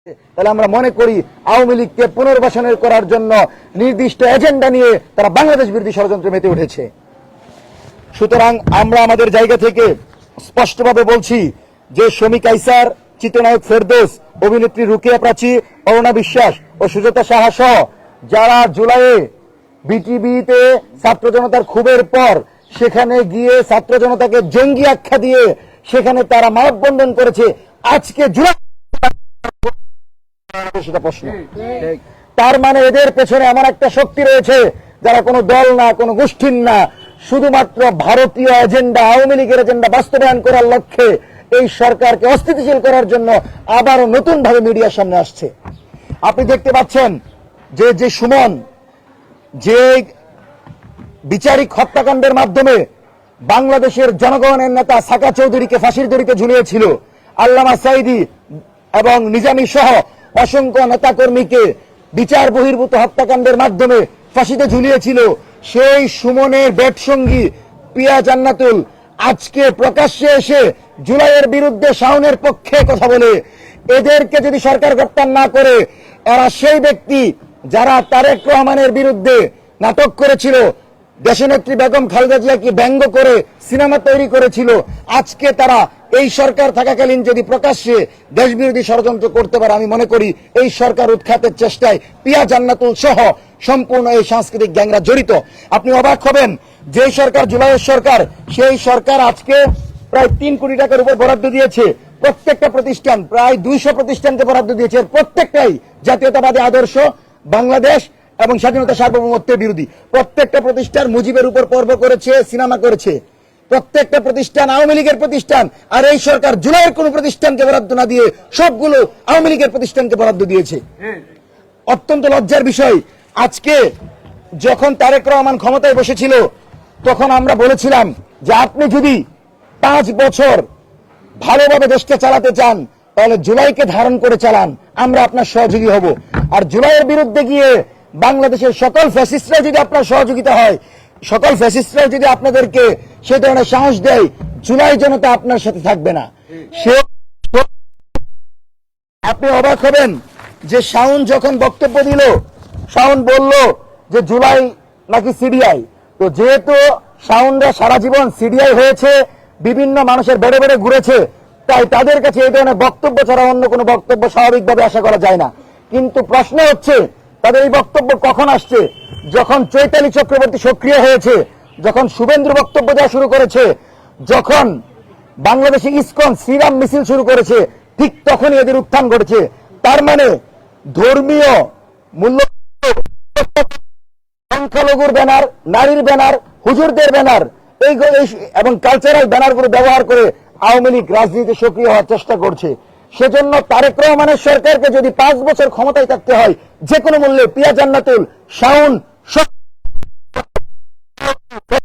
তাহলে আমরা মনে করি আওয়ামী লীগকে পুনর্বাসনের করার জন্য নির্দিষ্ট এজেন্ডা নিয়ে তারা বাংলাদেশ বিরোধী ষড়যন্ত্রে মেতে উঠেছে। সুতরাং আমরা আমাদের জায়গা থেকে স্পষ্টভাবে বলছি যে শমী কায়সার, চিত্রনায়ক ফেরদৌস, অভিনেত্রী রুকিয়া প্রাচী, অরুণা বিশ্বাস ও সুজাতা সাহা সহ যারা জুলাইয়ে বিটিভিতে ছাত্র জনতার ক্ষোভের পর সেখানে গিয়ে ছাত্র জনতাকে জঙ্গি আখ্যা দিয়ে সেখানে তারা মানববন্ধন করেছে, আজকে জুলাই সেটা প্রশ্ন। তার মানে এদের পেছনে এমন একটা শক্তি রয়েছে যারা কোনো দল না, কোনো গোষ্ঠীর না, শুধুমাত্র ভারতীয় এজেন্ডা, আওয়ামী লীগের এজেন্ডা বাস্তবায়ন করার লক্ষ্যে এই সরকারকে অস্থিতিশীল করার জন্য আবারও নতুন ভাবে মিডিয়ার সামনে আসছে। আপনি দেখতে পাচ্ছেন যে সুমন যে বিচারিক হত্যাকাণ্ডের মাধ্যমে বাংলাদেশের জনগণের নেতা সাকা চৌধুরীকে ফাঁসির দড়িতে ঝুলিয়েছিল, আল্লামা সাঈদী এবং নিজামী সহ অসংখ্য নেতাকর্মীকে বিচার বহির্ভূত হত্যাকাণ্ডের মাধ্যমে ফাঁসিতে ঝুলিয়েছিল, সেই সুমনের বেটসঙ্গী পিয়া জান্নাতুল আজকে প্রকাশ্যে এসে জুলাইয়ের বিরুদ্ধে শাওনের পক্ষে কথা বলে। এদেরকে যদি সরকার গ্রেফতার না করে, এরা সেই ব্যক্তি যারা তারেক রহমানের বিরুদ্ধে নাটক করেছিল, দেশনেত্রী বেগম খালেদা জিয়াকে ব্যঙ্গ করে সিনেমা তৈরি করেছিল, আজকে তারা এই সরকার থাকাকালীন যদি প্রকাশ্যে দেশবিরোধী ষড়যন্ত্র করতে পারে, আমি মনে করি এই সরকার উৎখাতের চেষ্টায় পিয়া জান্নাতুল সহ সম্পূর্ণ এই সাংস্কৃতিক গ্যাংরা জড়িত। আপনি অবাক হবেন, যে সরকার জুলাইয়ের সরকার, সেই সরকার আজকে প্রায় 3 কোটি টাকার উপর বরাদ্দ দিয়েছে। প্রত্যেকটা প্রতিষ্ঠান, প্রায় 200 প্রতিষ্ঠানকে বরাদ্দ দিয়েছে, প্রত্যেকটাই জাতীয়তাবাদী আদর্শ, বাংলাদেশ এবং স্বাধীনতা সার্বভৌমত্বের বিরোধী। প্রত্যেকটা প্রতিষ্ঠান মুজিবের উপর পর্ব করেছে, সিনেমা করেছে, প্রত্যেকটা প্রতিষ্ঠান আওয়ামী লীগের প্রতিষ্ঠান। আর এই সরকার জুলাইয়ের কোন প্রতিষ্ঠানকে বরাদ্দ না দিয়ে সবগুলো আওয়ামী লীগের প্রতিষ্ঠানকে বরাদ্দ দিয়েছে। অত্যন্ত লজ্জার বিষয়। আজকে যখন তারেক রহমান ক্ষমতায় বসেছিল, তখন আমরা বলেছিলাম যে আপনি যদি 5 বছর ভালোভাবে দেশকে চালাতে চান, তাহলে জুলাইকে ধারণ করে চালান, আমরা আপনার সহযোগী হব। আর জুলাইয়ের বিরুদ্ধে গিয়ে বাংলাদেশের সকল ফ্যাসিস্টরা যদি আপনার সহযোগিতা হয়, সকল ফ্যাসিস্টরা যদি আপনাদেরকে সে ধরনের সাহস দেয়, জুলাই জনতা আপনার সাথে থাকবে না। সে আপনি অবাক হবেন যে শাওন যখন বক্তব্য দিল, শাওন বলল যে জুলাই নাকি সিডিআই। তো যেহেতু শাওনরা সারা জীবন সিডিআই হয়েছে, বিভিন্ন মানুষের বেড়ে বেড়ে ঘুরেছে, তাই তাদের কাছে এই ধরনের বক্তব্য ছাড়া অন্য কোনো বক্তব্য স্বাভাবিকভাবে আশা করা যায় না। কিন্তু প্রশ্ন হচ্ছে তাদের এই বক্তব্য কখন আসছে? যখন চৈতালি চক্রবর্তী সক্রিয় হয়েছে, যখন শুভেন্দু বক্তব্য দেওয়া শুরু করেছে, যখন বাংলাদেশে ইসকন শ্রীরাম মিছিল শুরু করেছে, ঠিক তখনই এদের উত্থান ঘটেছে। তার মানে ধর্মীয় মূল্য, সংখ্যালঘুর ব্যানার, নারীর ব্যানার, হুজুরদের ব্যানার এবং কালচারাল ব্যানারগুলো ব্যবহার করে আওয়ামী লীগ রাজনীতিতে সক্রিয় হওয়ার চেষ্টা করছে। সেজন্য তারেক রহমানের সরকারকে যদি 5 বছর ক্ষমতায় থাকতে হয়, যে কোনো মূল্যে পিয়া জান্নাতুল, শাওন